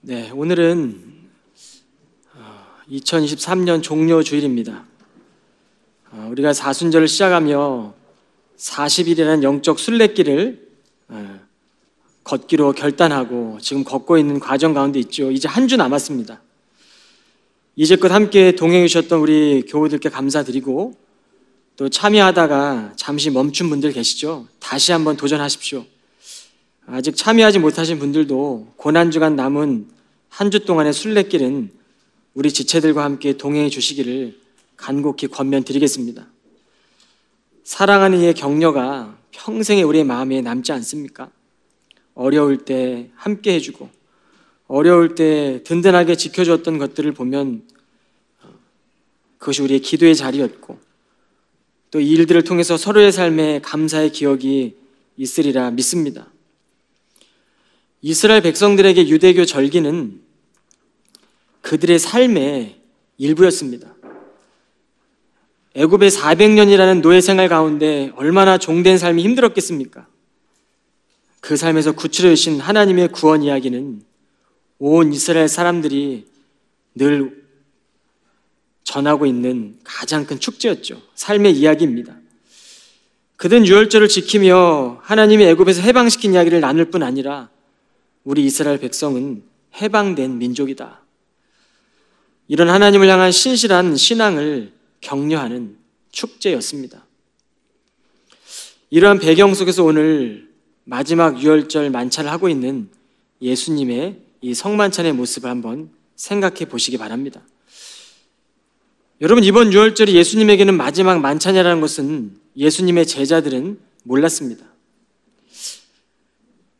네, 오늘은 2023년 종료 주일입니다. 우리가 사순절을 시작하며 40일이라는 영적 순례길을 걷기로 결단하고 지금 걷고 있는 과정 가운데 있죠. 이제 한 주 남았습니다. 이제껏 함께 동행해 주셨던 우리 교우들께 감사드리고, 또 참여하다가 잠시 멈춘 분들 계시죠? 다시 한번 도전하십시오. 아직 참여하지 못하신 분들도 고난주간 남은 한 주 동안의 순례길은 우리 지체들과 함께 동행해 주시기를 간곡히 권면드리겠습니다. 사랑하는 이의 격려가 평생에 우리의 마음에 남지 않습니까? 어려울 때 함께 해주고, 어려울 때 든든하게 지켜주었던 것들을 보면 그것이 우리의 기도의 자리였고, 또 이 일들을 통해서 서로의 삶에 감사의 기억이 있으리라 믿습니다. 이스라엘 백성들에게 유대교 절기는 그들의 삶의 일부였습니다. 애굽의 400년이라는 노예 생활 가운데 얼마나 종된 삶이 힘들었겠습니까? 그 삶에서 구출해 주신 하나님의 구원 이야기는 온 이스라엘 사람들이 늘 전하고 있는 가장 큰 축제였죠. 삶의 이야기입니다. 그들은 유월절을 지키며 하나님이 애굽에서 해방시킨 이야기를 나눌 뿐 아니라 우리 이스라엘 백성은 해방된 민족이다. 이런 하나님을 향한 신실한 신앙을 격려하는 축제였습니다. 이러한 배경 속에서 오늘 마지막 유월절 만찬을 하고 있는 예수님의 이 성만찬의 모습을 한번 생각해 보시기 바랍니다. 여러분, 이번 유월절이 예수님에게는 마지막 만찬이라는 것은 예수님의 제자들은 몰랐습니다.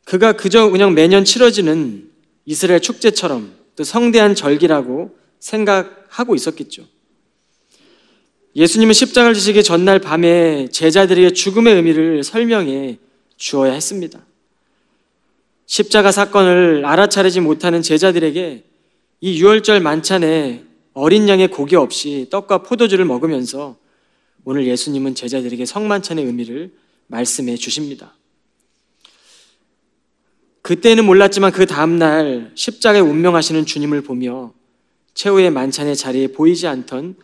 그가 그냥 매년 치러지는 이스라엘 축제처럼 또 성대한 절기라고 생각하고 있었겠죠. 예수님은 십자가를 지시기 전날 밤에 제자들에게 죽음의 의미를 설명해 주어야 했습니다. 십자가 사건을 알아차리지 못하는 제자들에게 이 유월절 만찬에 어린 양의 고기 없이 떡과 포도주를 먹으면서 오늘 예수님은 제자들에게 성만찬의 의미를 말씀해 주십니다. 그때는 몰랐지만 그 다음날 십자가에 운명하시는 주님을 보며 최후의 만찬의 자리에 보이지 않던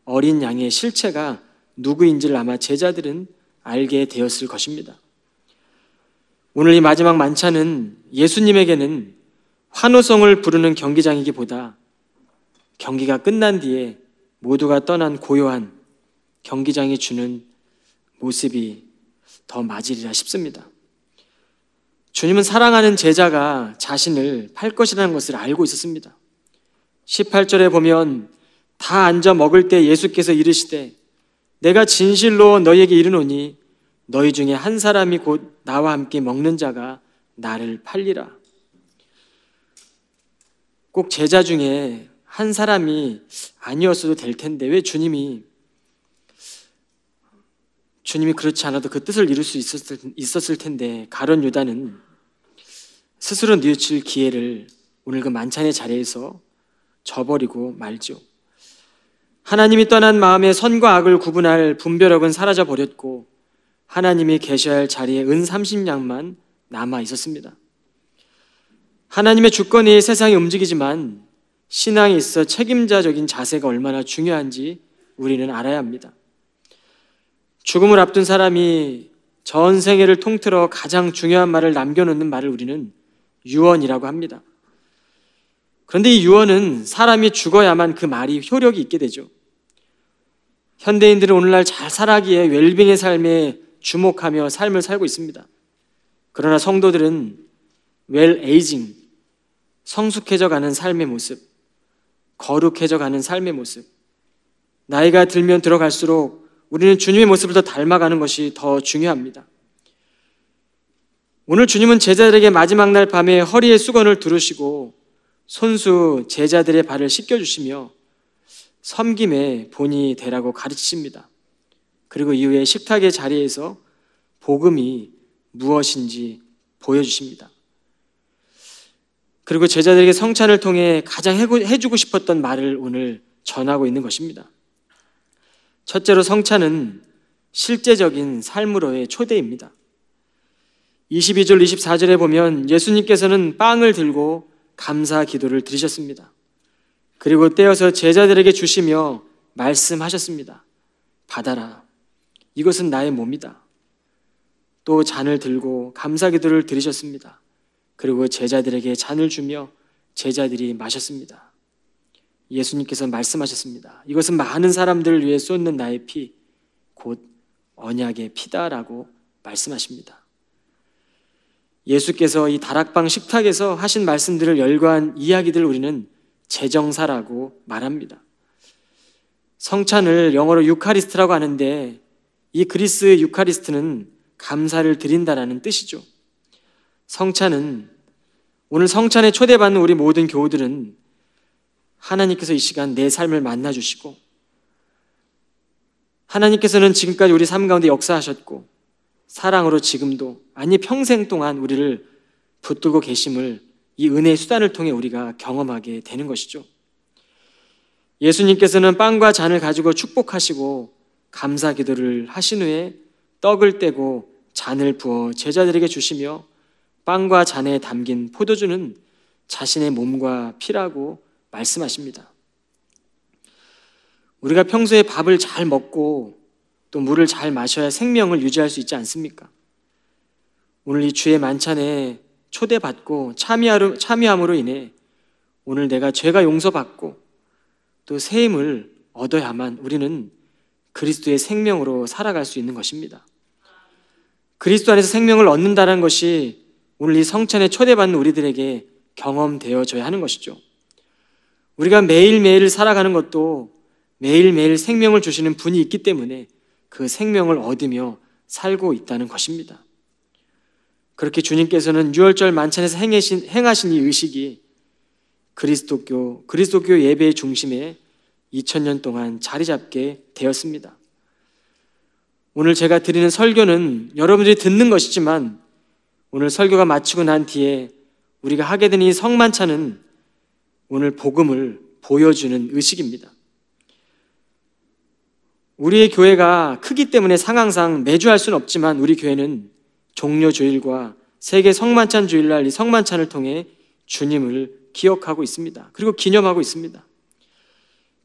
어린 양의 실체가 누구인지를 아마 제자들은 알게 되었을 것입니다. 오늘 이 마지막 만찬은 예수님에게는 환호성을 부르는 경기장이기보다 경기가 끝난 뒤에 모두가 떠난 고요한 경기장이 주는 모습이 더 맞으리라 싶습니다. 주님은 사랑하는 제자가 자신을 팔 것이라는 것을 알고 있었습니다. 18절에 보면 다 앉아 먹을 때 예수께서 이르시되 내가 진실로 너희에게 이르노니 너희 중에 한 사람이 곧 나와 함께 먹는 자가 나를 팔리라. 꼭 제자 중에 한 사람이 아니었어도 될 텐데 왜 주님이 그렇지 않아도 그 뜻을 이룰 수 있었을 텐데 가룟 유다는 스스로 뉘우칠 기회를 오늘 그 만찬의 자리에서 저버리고 말죠. 하나님이 떠난 마음에 선과 악을 구분할 분별력은 사라져 버렸고 하나님이 계셔야 할 자리에 은 30냥만 남아 있었습니다. 하나님의 주권이 세상이 움직이지만 신앙에 있어 책임자적인 자세가 얼마나 중요한지 우리는 알아야 합니다. 죽음을 앞둔 사람이 전 생애를 통틀어 가장 중요한 말을 남겨놓는 말을 우리는 유언이라고 합니다. 그런데 이 유언은 사람이 죽어야만 그 말이 효력이 있게 되죠. 현대인들은 오늘날 잘 살아기에 웰빙의 삶에 주목하며 삶을 살고 있습니다. 그러나 성도들은 웰에이징, 성숙해져 가는 삶의 모습, 거룩해져 가는 삶의 모습, 나이가 들면 들어갈수록 우리는 주님의 모습을 더 닮아가는 것이 더 중요합니다. 오늘 주님은 제자들에게 마지막 날 밤에 허리에 수건을 두르시고 손수 제자들의 발을 씻겨주시며 섬김의 본이 되라고 가르치십니다. 그리고 이후에 식탁의 자리에서 복음이 무엇인지 보여주십니다. 그리고 제자들에게 성찬을 통해 가장 해주고 싶었던 말을 오늘 전하고 있는 것입니다. 첫째로 성찬은 실제적인 삶으로의 초대입니다. 22절 24절에 보면 예수님께서는 빵을 들고 감사 기도를 드리셨습니다. 그리고 떼어서 제자들에게 주시며 말씀하셨습니다. 받아라. 이것은 나의 몸이다. 또 잔을 들고 감사 기도를 드리셨습니다. 그리고 제자들에게 잔을 주며 제자들이 마셨습니다. 예수님께서 말씀하셨습니다. 이것은 많은 사람들을 위해 쏟는 나의 피, 곧 언약의 피다라고 말씀하십니다. 예수께서 이 다락방 식탁에서 하신 말씀들을 열거한 이야기들 우리는 제정사라고 말합니다. 성찬을 영어로 유카리스트라고 하는데 이 그리스 유카리스트는 감사를 드린다라는 뜻이죠. 성찬은 오늘 성찬에 초대받는 우리 모든 교우들은 하나님께서 이 시간 내 삶을 만나주시고 하나님께서는 지금까지 우리 삶 가운데 역사하셨고 사랑으로 지금도 아니 평생 동안 우리를 붙들고 계심을 이 은혜의 수단을 통해 우리가 경험하게 되는 것이죠. 예수님께서는 빵과 잔을 가지고 축복하시고 감사 기도를 하신 후에 떡을 떼고 잔을 부어 제자들에게 주시며 빵과 잔에 담긴 포도주는 자신의 몸과 피라고 말씀하십니다. 우리가 평소에 밥을 잘 먹고 또 물을 잘 마셔야 생명을 유지할 수 있지 않습니까? 오늘 이 주의 만찬에 초대받고 참여함으로 인해 오늘 내가 죄가 용서받고 또 새 힘을 얻어야만 우리는 그리스도의 생명으로 살아갈 수 있는 것입니다. 그리스도 안에서 생명을 얻는다는 것이 오늘 이 성찬에 초대받는 우리들에게 경험되어져야 하는 것이죠. 우리가 매일매일 살아가는 것도 매일매일 생명을 주시는 분이 있기 때문에 그 생명을 얻으며 살고 있다는 것입니다. 그렇게 주님께서는 유월절 만찬에서 행하신 이 의식이 그리스도교 예배의 중심에 2000년 동안 자리 잡게 되었습니다. 오늘 제가 드리는 설교는 여러분들이 듣는 것이지만 오늘 설교가 마치고 난 뒤에 우리가 하게 된 이 성만찬은 오늘 복음을 보여주는 의식입니다. 우리의 교회가 크기 때문에 상황상 매주 할 수는 없지만 우리 교회는 종료주일과 세계 성만찬 주일날 이 성만찬을 통해 주님을 기억하고 있습니다. 그리고 기념하고 있습니다.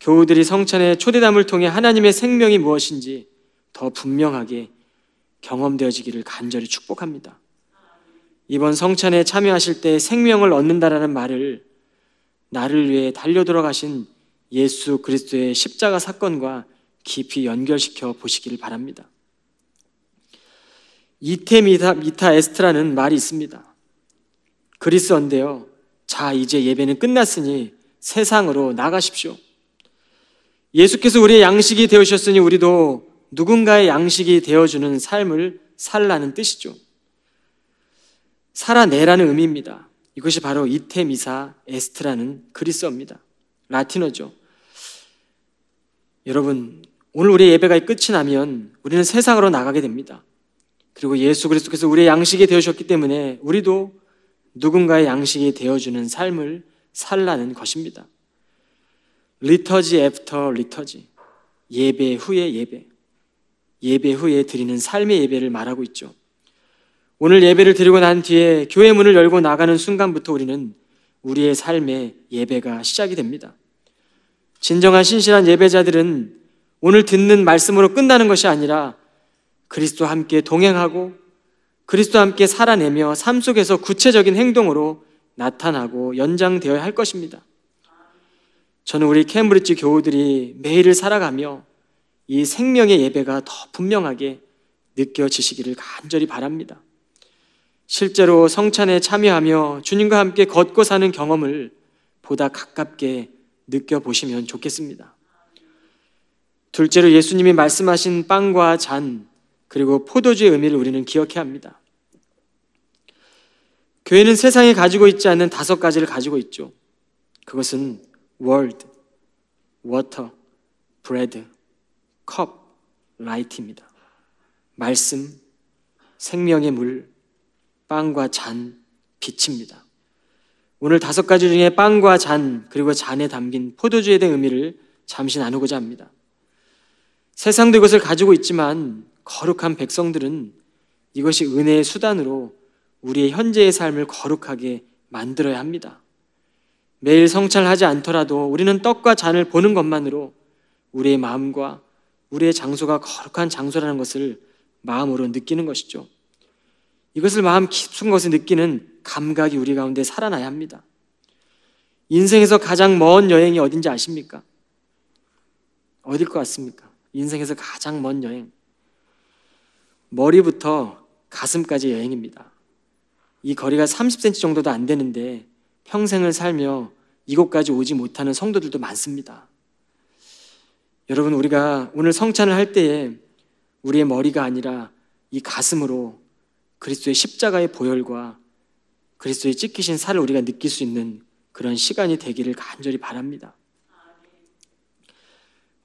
교우들이 성찬의 초대담을 통해 하나님의 생명이 무엇인지 더 분명하게 경험되어지기를 간절히 축복합니다. 이번 성찬에 참여하실 때 생명을 얻는다라는 말을 나를 위해 달려 돌아가신 예수 그리스도의 십자가 사건과 깊이 연결시켜 보시기를 바랍니다. 이테미타 에스트라는 말이 있습니다. 그리스어인데요. 자, 이제 예배는 끝났으니 세상으로 나가십시오. 예수께서 우리의 양식이 되어주셨으니 우리도 누군가의 양식이 되어주는 삶을 살라는 뜻이죠. 살아내라는 의미입니다. 이것이 바로 이테미사 에스트라는 그리스어입니다. 라틴어죠. 여러분, 오늘 우리의 예배가 끝이 나면 우리는 세상으로 나가게 됩니다. 그리고 예수 그리스도께서 우리의 양식이 되어주셨기 때문에 우리도 누군가의 양식이 되어주는 삶을 살라는 것입니다. 리터지 애프터 리터지, 예배 후의 예배, 예배 후에 드리는 삶의 예배를 말하고 있죠. 오늘 예배를 드리고 난 뒤에 교회 문을 열고 나가는 순간부터 우리는 우리의 삶의 예배가 시작이 됩니다. 진정한 신실한 예배자들은 오늘 듣는 말씀으로 끝나는 것이 아니라 그리스도와 함께 동행하고 그리스도와 함께 살아내며 삶 속에서 구체적인 행동으로 나타나고 연장되어야 할 것입니다. 저는 우리 캠브리지 교우들이 매일을 살아가며 이 생명의 예배가 더 분명하게 느껴지시기를 간절히 바랍니다. 실제로 성찬에 참여하며 주님과 함께 걷고 사는 경험을 보다 가깝게 느껴보시면 좋겠습니다. 둘째로 예수님이 말씀하신 빵과 잔 그리고 포도주의 의미를 우리는 기억해야 합니다. 교회는 세상에 가지고 있지 않는 5가지를 가지고 있죠. 그것은 word, water, bread, cup, light입니다. 말씀, 생명의 물, 빵과 잔, 빛입니다. 오늘 5가지 중에 빵과 잔 그리고 잔에 담긴 포도주에 대한 의미를 잠시 나누고자 합니다. 세상도 이것을 가지고 있지만 거룩한 백성들은 이것이 은혜의 수단으로 우리의 현재의 삶을 거룩하게 만들어야 합니다. 매일 성찬을 하지 않더라도 우리는 떡과 잔을 보는 것만으로 우리의 마음과 우리의 장소가 거룩한 장소라는 것을 마음으로 느끼는 것이죠. 이것을 마음 깊은 곳에 느끼는 감각이 우리 가운데 살아나야 합니다. 인생에서 가장 먼 여행이 어딘지 아십니까? 어딜 것 같습니까? 인생에서 가장 먼 여행. 머리부터 가슴까지 여행입니다. 이 거리가 30cm 정도도 안 되는데 평생을 살며 이곳까지 오지 못하는 성도들도 많습니다. 여러분, 우리가 오늘 성찬을 할 때에 우리의 머리가 아니라 이 가슴으로 그리스도의 십자가의 보혈과 그리스도의 찢기신 살을 우리가 느낄 수 있는 그런 시간이 되기를 간절히 바랍니다.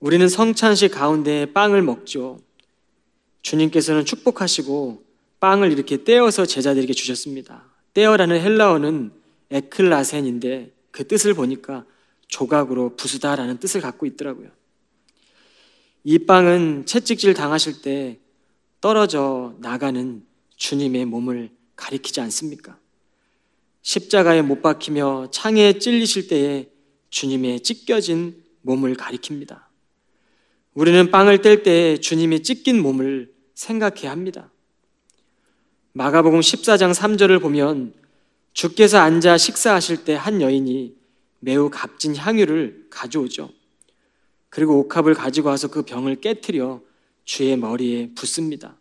우리는 성찬식 가운데 빵을 먹죠. 주님께서는 축복하시고 빵을 이렇게 떼어서 제자들에게 주셨습니다. 떼어라는 헬라어는 에클라센인데 그 뜻을 보니까 조각으로 부수다라는 뜻을 갖고 있더라고요. 이 빵은 채찍질 당하실 때 떨어져 나가는 주님의 몸을 가리키지 않습니까? 십자가에 못 박히며 창에 찔리실 때에 주님의 찢겨진 몸을 가리킵니다. 우리는 빵을 뗄 때 주님의 찢긴 몸을 생각해야 합니다. 마가복음 14장 3절을 보면 주께서 앉아 식사하실 때 한 여인이 매우 값진 향유를 가져오죠. 그리고 옥합을 가지고 와서 그 병을 깨트려 주의 머리에 붓습니다.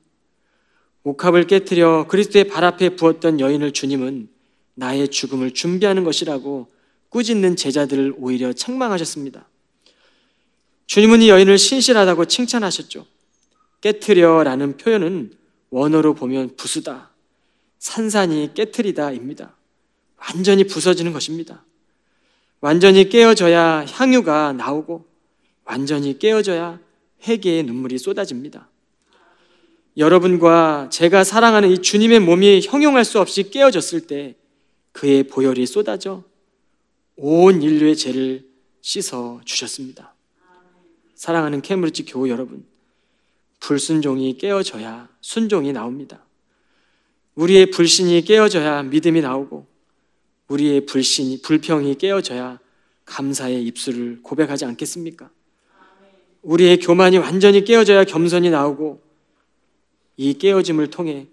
옥합을 깨트려 그리스도의 발 앞에 부었던 여인을 주님은 나의 죽음을 준비하는 것이라고 꾸짖는 제자들을 오히려 책망하셨습니다. 주님은 이 여인을 신실하다고 칭찬하셨죠. 깨트려라는 표현은 원어로 보면 부수다, 산산이 깨트리다입니다. 완전히 부서지는 것입니다. 완전히 깨어져야 향유가 나오고 완전히 깨어져야 회개의 눈물이 쏟아집니다. 여러분과 제가 사랑하는 이 주님의 몸이 형용할 수 없이 깨어졌을 때 그의 보혈이 쏟아져 온 인류의 죄를 씻어 주셨습니다. 사랑하는 케임브리지 교우 여러분, 불순종이 깨어져야 순종이 나옵니다. 우리의 불신이 깨어져야 믿음이 나오고 우리의 불평이 깨어져야 감사의 입술을 고백하지 않겠습니까? 우리의 교만이 완전히 깨어져야 겸손이 나오고 이 깨어짐을 통해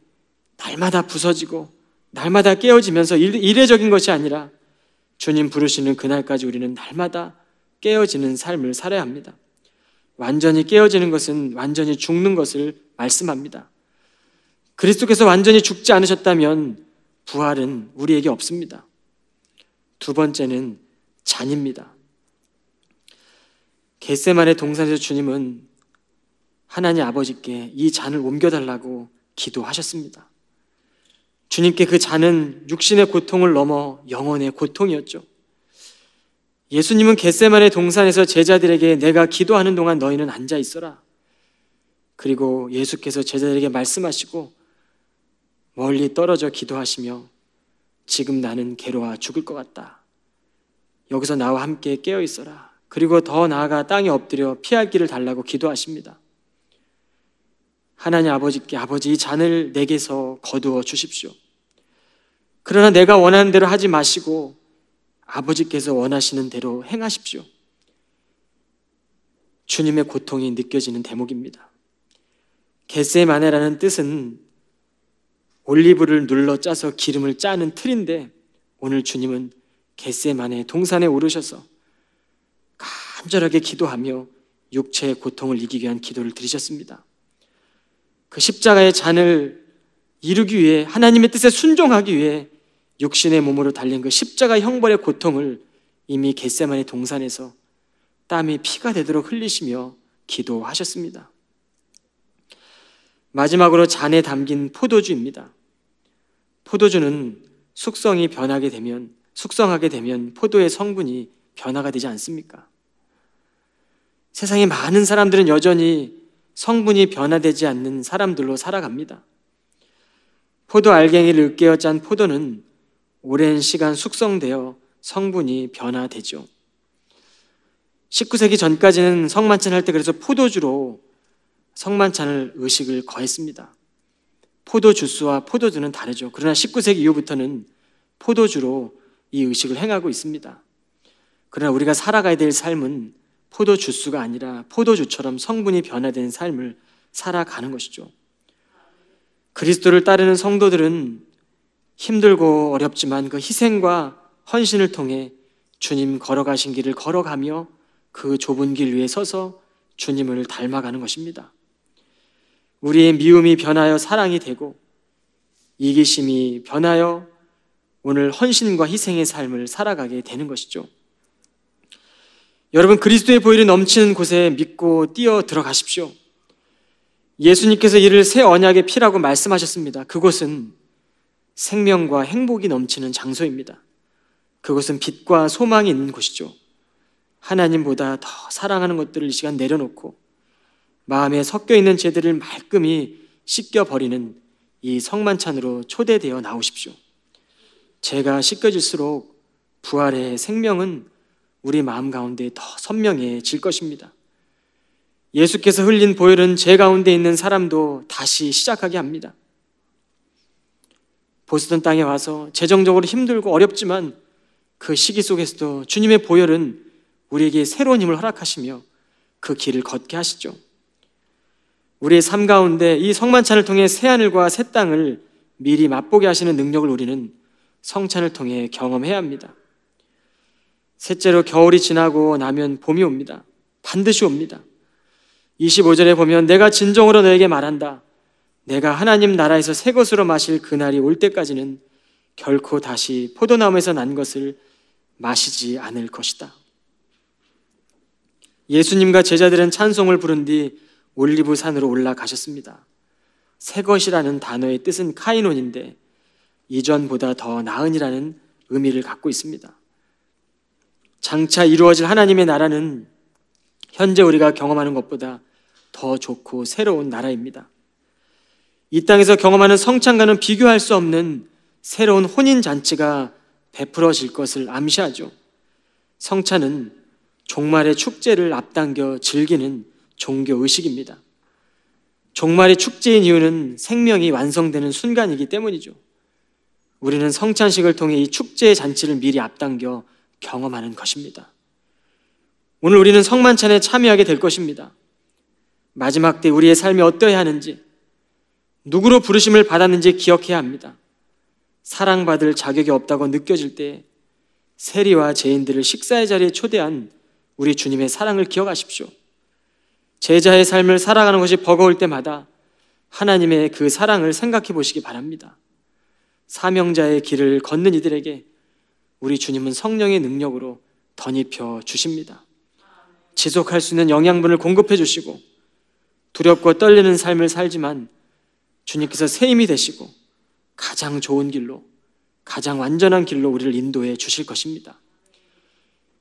날마다 부서지고 날마다 깨어지면서 이례적인 것이 아니라 주님 부르시는 그날까지 우리는 날마다 깨어지는 삶을 살아야 합니다. 완전히 깨어지는 것은 완전히 죽는 것을 말씀합니다. 그리스도께서 완전히 죽지 않으셨다면 부활은 우리에게 없습니다. 두 번째는 잔입니다. 겟세마네 동산에서 주님은 하나님 아버지께 이 잔을 옮겨달라고 기도하셨습니다. 주님께 그 잔은 육신의 고통을 넘어 영혼의 고통이었죠. 예수님은 겟세마네 동산에서 제자들에게 내가 기도하는 동안 너희는 앉아 있어라. 그리고 예수께서 제자들에게 말씀하시고 멀리 떨어져 기도하시며 지금 나는 괴로워 죽을 것 같다. 여기서 나와 함께 깨어 있어라. 그리고 더 나아가 땅에 엎드려 피할 길을 달라고 기도하십니다. 하나님 아버지께 아버지 이 잔을 내게서 거두어 주십시오. 그러나 내가 원하는 대로 하지 마시고 아버지께서 원하시는 대로 행하십시오. 주님의 고통이 느껴지는 대목입니다. 겟세마네라는 뜻은 올리브를 눌러 짜서 기름을 짜는 틀인데 오늘 주님은 겟세마네 동산에 오르셔서 간절하게 기도하며 육체의 고통을 이기기 위한 기도를 드리셨습니다. 그 십자가의 잔을 이루기 위해 하나님의 뜻에 순종하기 위해 육신의 몸으로 달린 그 십자가 형벌의 고통을 이미 겟세마네 동산에서 땀이 피가 되도록 흘리시며 기도하셨습니다. 마지막으로 잔에 담긴 포도주입니다. 포도주는 숙성하게 되면 포도의 성분이 변화가 되지 않습니까? 세상에 많은 사람들은 여전히 성분이 변화되지 않는 사람들로 살아갑니다. 포도 알갱이를 으깨어 짠 포도는 오랜 시간 숙성되어 성분이 변화되죠. 19세기 전까지는 성만찬 할 때 그래서 포도주로 성만찬을 의식을 거했습니다. 포도 주스와 포도주는 다르죠. 그러나 19세기 이후부터는 포도주로 이 의식을 행하고 있습니다. 그러나 우리가 살아가야 될 삶은 포도주스가 아니라 포도주처럼 성분이 변화된 삶을 살아가는 것이죠. 그리스도를 따르는 성도들은 힘들고 어렵지만 그 희생과 헌신을 통해 주님 걸어가신 길을 걸어가며 그 좁은 길 위에 서서 주님을 닮아가는 것입니다. 우리의 미움이 변하여 사랑이 되고 이기심이 변하여 오늘 헌신과 희생의 삶을 살아가게 되는 것이죠. 여러분, 그리스도의 보혈이 넘치는 곳에 믿고 뛰어 들어가십시오. 예수님께서 이를 새 언약의 피라고 말씀하셨습니다. 그곳은 생명과 행복이 넘치는 장소입니다. 그곳은 빛과 소망이 있는 곳이죠. 하나님보다 더 사랑하는 것들을 이 시간 내려놓고 마음에 섞여 있는 죄들을 말끔히 씻겨버리는 이 성만찬으로 초대되어 나오십시오. 죄가 씻겨질수록 부활의 생명은 우리 마음 가운데 더 선명해질 것입니다. 예수께서 흘린 보혈은 죄 가운데 있는 사람도 다시 시작하게 합니다. 보스턴 땅에 와서 재정적으로 힘들고 어렵지만 그 시기 속에서도 주님의 보혈은 우리에게 새로운 힘을 허락하시며 그 길을 걷게 하시죠. 우리의 삶 가운데 이 성만찬을 통해 새하늘과 새 땅을 미리 맛보게 하시는 능력을 우리는 성찬을 통해 경험해야 합니다. 셋째로, 겨울이 지나고 나면 봄이 옵니다. 반드시 옵니다. 25절에 보면 내가 진정으로 너에게 말한다. 내가 하나님 나라에서 새 것으로 마실 그날이 올 때까지는 결코 다시 포도나무에서 난 것을 마시지 않을 것이다. 예수님과 제자들은 찬송을 부른 뒤 올리브 산으로 올라가셨습니다. 새 것이라는 단어의 뜻은 카이논인데 이전보다 더 나은이라는 의미를 갖고 있습니다. 장차 이루어질 하나님의 나라는 현재 우리가 경험하는 것보다 더 좋고 새로운 나라입니다. 이 땅에서 경험하는 성찬과는 비교할 수 없는 새로운 혼인잔치가 베풀어질 것을 암시하죠. 성찬은 종말의 축제를 앞당겨 즐기는 종교의식입니다. 종말의 축제인 이유는 생명이 완성되는 순간이기 때문이죠. 우리는 성찬식을 통해 이 축제의 잔치를 미리 앞당겨 경험하는 것입니다. 오늘 우리는 성만찬에 참여하게 될 것입니다. 마지막 때 우리의 삶이 어떠해야 하는지, 누구로 부르심을 받았는지 기억해야 합니다. 사랑받을 자격이 없다고 느껴질 때 세리와 죄인들을 식사의 자리에 초대한 우리 주님의 사랑을 기억하십시오. 제자의 삶을 살아가는 것이 버거울 때마다 하나님의 그 사랑을 생각해 보시기 바랍니다. 사명자의 길을 걷는 이들에게 우리 주님은 성령의 능력으로 덧입혀 주십니다. 지속할 수 있는 영양분을 공급해 주시고 두렵고 떨리는 삶을 살지만 주님께서 새 힘이 되시고 가장 좋은 길로, 가장 완전한 길로 우리를 인도해 주실 것입니다.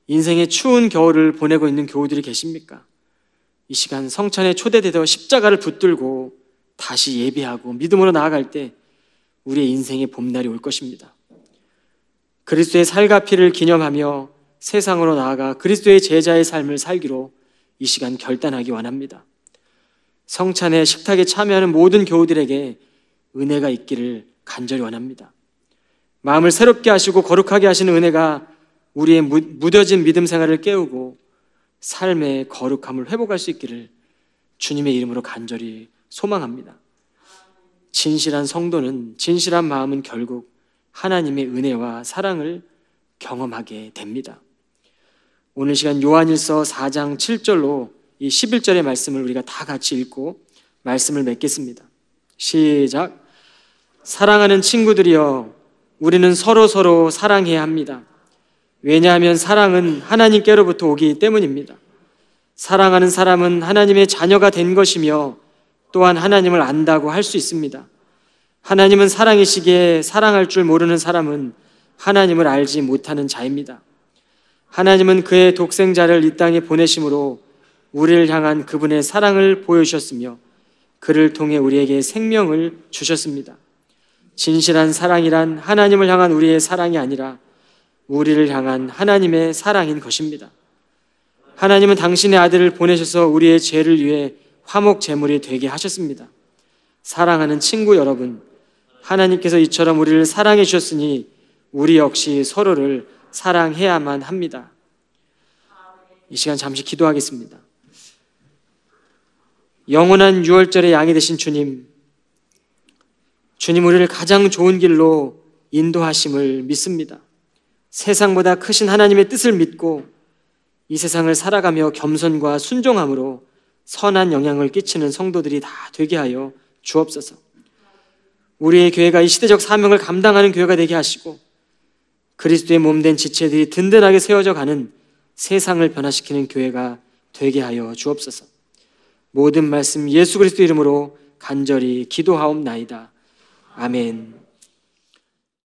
인생의 추운 겨울을 보내고 있는 교우들이 계십니까? 이 시간 성찬에 초대되어 십자가를 붙들고 다시 예배하고 믿음으로 나아갈 때 우리의 인생의 봄날이 올 것입니다. 그리스도의 살과 피를 기념하며 세상으로 나아가 그리스도의 제자의 삶을 살기로 이 시간 결단하기 원합니다. 성찬의 식탁에 참여하는 모든 교우들에게 은혜가 있기를 간절히 원합니다. 마음을 새롭게 하시고 거룩하게 하시는 은혜가 우리의 무뎌진 믿음 생활을 깨우고 삶의 거룩함을 회복할 수 있기를 주님의 이름으로 간절히 소망합니다. 진실한 성도는, 진실한 마음은 결국 하나님의 은혜와 사랑을 경험하게 됩니다. 오늘 시간 요한일서 4장 7절로 이 11절의 말씀을 우리가 다 같이 읽고 말씀을 맺겠습니다. 시작. 사랑하는 친구들이여, 우리는 서로 사랑해야 합니다. 왜냐하면 사랑은 하나님께로부터 오기 때문입니다. 사랑하는 사람은 하나님의 자녀가 된 것이며 또한 하나님을 안다고 할 수 있습니다. 하나님은 사랑이시기에 사랑할 줄 모르는 사람은 하나님을 알지 못하는 자입니다. 하나님은 그의 독생자를 이 땅에 보내심으로 우리를 향한 그분의 사랑을 보여주셨으며 그를 통해 우리에게 생명을 주셨습니다. 진실한 사랑이란 하나님을 향한 우리의 사랑이 아니라 우리를 향한 하나님의 사랑인 것입니다. 하나님은 당신의 아들을 보내셔서 우리의 죄를 위해 화목 제물이 되게 하셨습니다. 사랑하는 친구 여러분, 하나님께서 이처럼 우리를 사랑해 주셨으니 우리 역시 서로를 사랑해야만 합니다. 이 시간 잠시 기도하겠습니다. 영원한 유월절의 양이 되신 주님, 주님 우리를 가장 좋은 길로 인도하심을 믿습니다. 세상보다 크신 하나님의 뜻을 믿고 이 세상을 살아가며 겸손과 순종함으로 선한 영향을 끼치는 성도들이 다 되게 하여 주옵소서. 우리의 교회가 이 시대적 사명을 감당하는 교회가 되게 하시고 그리스도의 몸된 지체들이 든든하게 세워져 가는 세상을 변화시키는 교회가 되게 하여 주옵소서. 모든 말씀 예수 그리스도 이름으로 간절히 기도하옵나이다. 아멘.